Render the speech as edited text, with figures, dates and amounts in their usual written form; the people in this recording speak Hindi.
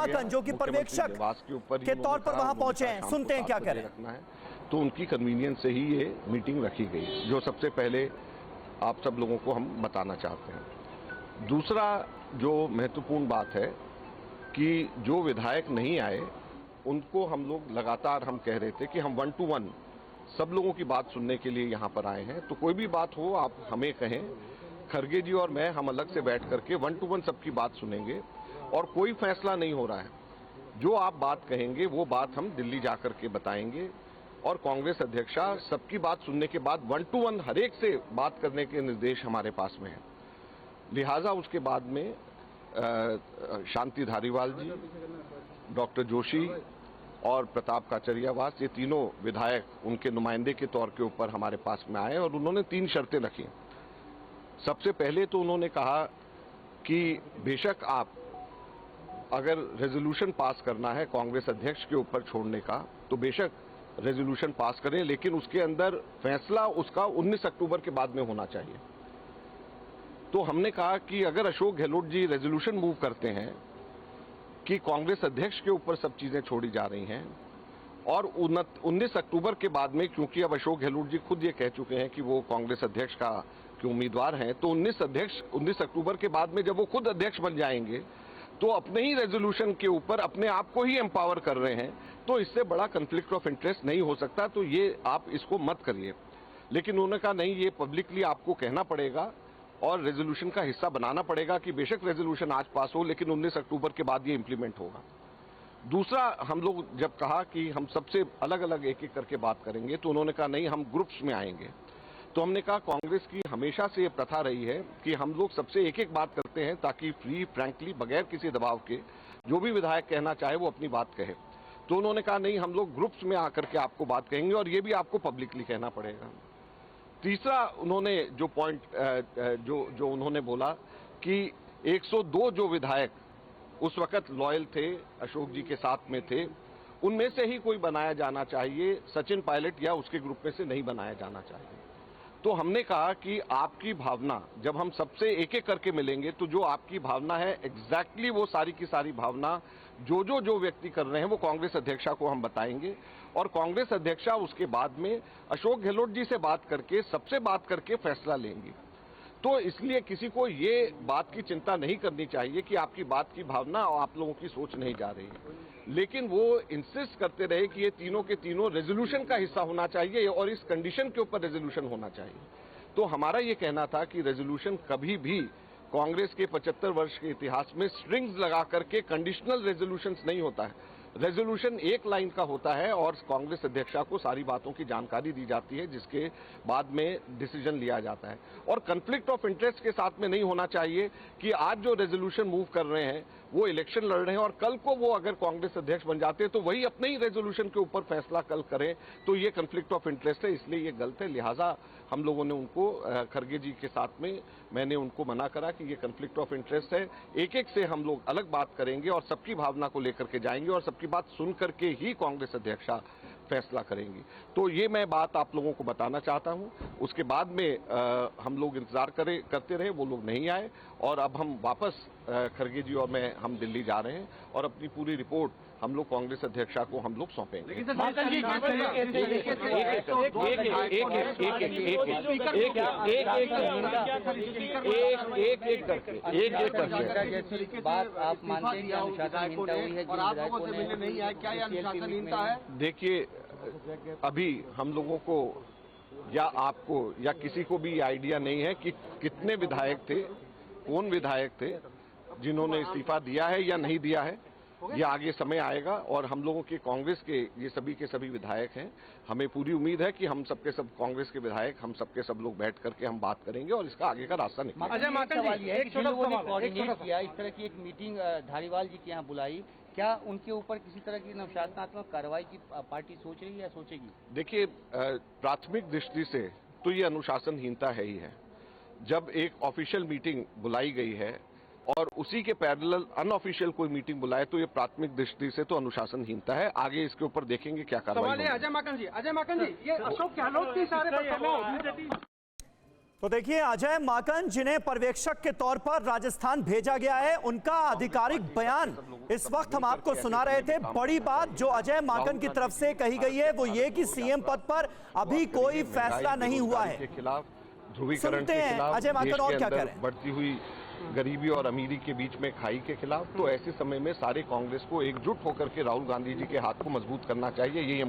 माकन जो कि पर्यवेक्षक के तौर पर वहां पहुंचे हैं, सुनते हैं क्या कह रहे हैं। तो उनकी कन्वीनियंस से ही ये मीटिंग रखी गई, जो सबसे पहले आप सब लोगों को हम बताना चाहते हैं। दूसरा जो महत्वपूर्ण बात है कि जो विधायक नहीं आए उनको हम लोग लगातार हम कह रहे थे कि हम 1 to 1 सब लोगों की बात सुनने के लिए यहाँ पर आए हैं। तो कोई भी बात हो आप हमें कहें, खरगे जी और मैं हम अलग से बैठ करके 1 to 1 सबकी बात सुनेंगे और कोई फैसला नहीं हो रहा है। जो आप बात कहेंगे वो बात हम दिल्ली जाकर के बताएंगे और कांग्रेस अध्यक्षा सबकी बात सुनने के बाद 1 to 1 हर एक से बात करने के निर्देश हमारे पास में है। लिहाजा उसके बाद में शांति धारीवाल जी, डॉक्टर जोशी और प्रताप काचरियावास, ये तीनों विधायक उनके नुमाइंदे के तौर के ऊपर हमारे पास में आए और उन्होंने 3 शर्तें रखी। सबसे पहले तो उन्होंने कहा कि बेशक आप अगर रेजोल्यूशन पास करना है कांग्रेस अध्यक्ष के ऊपर छोड़ने का तो बेशक रेजोल्यूशन पास करें, लेकिन उसके अंदर फैसला उसका 19 अक्टूबर के बाद में होना चाहिए। तो हमने कहा कि अगर अशोक गहलोत जी रेजोल्यूशन मूव करते हैं कि कांग्रेस अध्यक्ष के ऊपर सब चीजें छोड़ी जा रही हैं और 19 अक्टूबर के बाद में, क्योंकि अब अशोक गहलोत जी खुद ये कह चुके हैं कि वो कांग्रेस अध्यक्ष के उम्मीदवार हैं, तो 19 अक्टूबर के बाद में जब वो खुद अध्यक्ष बन जाएंगे तो अपने ही रेजोल्यूशन के ऊपर अपने आप को ही एम्पावर कर रहे हैं, तो इससे बड़ा कन्फ्लिक्ट ऑफ इंटरेस्ट नहीं हो सकता, तो ये आप इसको मत करिए। लेकिन उन्होंने कहा नहीं, ये पब्लिकली आपको कहना पड़ेगा और रेजोल्यूशन का हिस्सा बनाना पड़ेगा कि बेशक रेजोल्यूशन आज पास हो लेकिन 19 अक्टूबर के बाद ये इंप्लीमेंट होगा। दूसरा, हम लोग जब कहा कि हम सबसे अलग अलग एक एक करके बात करेंगे तो उन्होंने कहा नहीं, हम ग्रुप्स में आएंगे। तो हमने कहा कांग्रेस की हमेशा से ये प्रथा रही है कि हम लोग सबसे एक एक बात करते हैं ताकि फ्री फ्रैंकली बगैर किसी दबाव के जो भी विधायक कहना चाहे वो अपनी बात कहे। तो उन्होंने कहा नहीं, हम लोग ग्रुप्स में आकर के आपको बात कहेंगे और ये भी आपको पब्लिकली कहना पड़ेगा। तीसरा, उन्होंने जो पॉइंट जो उन्होंने बोला कि 102 जो विधायक उस वक्त लॉयल थे, अशोक जी के साथ में थे, उनमें से ही कोई बनाया जाना चाहिए, सचिन पायलट या उसके ग्रुप में से नहीं बनाया जाना चाहिए। तो हमने कहा कि आपकी भावना, जब हम सबसे एक एक करके मिलेंगे तो जो आपकी भावना है एग्जैक्टली वो सारी की सारी भावना जो व्यक्ति कर रहे हैं वो कांग्रेस अध्यक्षा को हम बताएंगे और कांग्रेस अध्यक्षा उसके बाद में अशोक गहलोत जी से बात करके, सबसे बात करके फैसला लेंगी। तो इसलिए किसी को ये बात की चिंता नहीं करनी चाहिए कि आपकी बात की भावना और आप लोगों की सोच नहीं जा रही है, लेकिन वो इंसिस्ट करते रहे कि ये तीनों के तीनों रेजोल्यूशन का हिस्सा होना चाहिए और इस कंडीशन के ऊपर रेजोल्यूशन होना चाहिए। तो हमारा ये कहना था कि रेजोल्यूशन कभी भी कांग्रेस के 75 वर्ष के इतिहास में स्ट्रिंग्स लगा करके कंडीशनल रेजोल्यूशंस नहीं होता है। रेजोल्यूशन एक लाइन का होता है और कांग्रेस अध्यक्षा को सारी बातों की जानकारी दी जाती है जिसके बाद में डिसीजन लिया जाता है। और कन्फ्लिक्ट ऑफ इंटरेस्ट के साथ में नहीं होना चाहिए कि आज जो रेजोल्यूशन मूव कर रहे हैं वो इलेक्शन लड़ रहे हैं और कल को वो अगर कांग्रेस अध्यक्ष बन जाते हैं तो वही अपने ही रेजोल्यूशन के ऊपर फैसला कल करें, तो ये कन्फ्लिक्ट ऑफ इंटरेस्ट है, इसलिए ये गलत है। लिहाजा हम लोगों ने उनको, खरगे जी के साथ में मैंने उनको मना करा कि ये कन्फ्लिक्ट ऑफ इंटरेस्ट है, एक एक से हम लोग अलग बात करेंगे और सबकी भावना को लेकर के जाएंगे और सबकी बात सुन करके ही कांग्रेस अध्यक्षा फैसला करेंगी। तो ये मैं बात आप लोगों को बताना चाहता हूं। उसके बाद में हम लोग इंतजार करते रहे, वो लोग नहीं आए और अब हम वापस खरगे जी और मैं हम दिल्ली जा रहे हैं और अपनी पूरी रिपोर्ट हम लोग कांग्रेस अध्यक्षा को हम लोग सौंपेंगे। देखिए, अभी हम लोगों को या आपको या किसी को भी आइडिया नहीं है कि कितने विधायक थे, कौन विधायक थे जिन्होंने इस्तीफा दिया है या नहीं दिया है। ये आगे समय आएगा और हम लोगों के कांग्रेस के ये सभी के सभी विधायक हैं। हमें पूरी उम्मीद है कि हम सबके सब कांग्रेस के विधायक, हम सबके सब लोग बैठ करके हम बात करेंगे और इसका आगे का रास्ता निकलेगा। अजय माकन जी, एक छोटा सा कोऑर्डिनेट किया, इस तरह की एक मीटिंग धारीवाल जी के यहाँ बुलाई, क्या उनके ऊपर किसी तरह की अनुशासनात्मक कार्रवाई की पार्टी सोच रही है या सोचेगी? देखिए, प्राथमिक दृष्टि से तो ये अनुशासनहीनता है ही है। जब एक ऑफिशियल मीटिंग बुलाई गई है और उसी के पैरेलल अनऑफिशियल कोई मीटिंग बुलाए तो ये प्राथमिक दृष्टि से तो अनुशासनहीनता है। आगे इसके ऊपर देखेंगे क्या कार्रवाई होगी। अजय माकन जी, ये अशोक गहलोत की सारे तो देखिए, अजय माकन जिन्हें पर्यवेक्षक के तौर पर राजस्थान भेजा गया है, उनका आधिकारिक बयान इस वक्त हम आपको सुना रहे थे। बड़ी बात जो अजय माकन की तरफ से कही गई है वो ये कि सीएम पद पर अभी कोई फैसला नहीं हुआ है। ध्रुवीकरण सुनते के हैं खिलाफ, अजय माकन देश और के क्या कह अंदर रहे हैं। बढ़ती हुई गरीबी और अमीरी के बीच में खाई के खिलाफ, तो ऐसे समय में सारे कांग्रेस को एकजुट होकर के राहुल गांधी जी के हाथ को मजबूत करना चाहिए। यही हम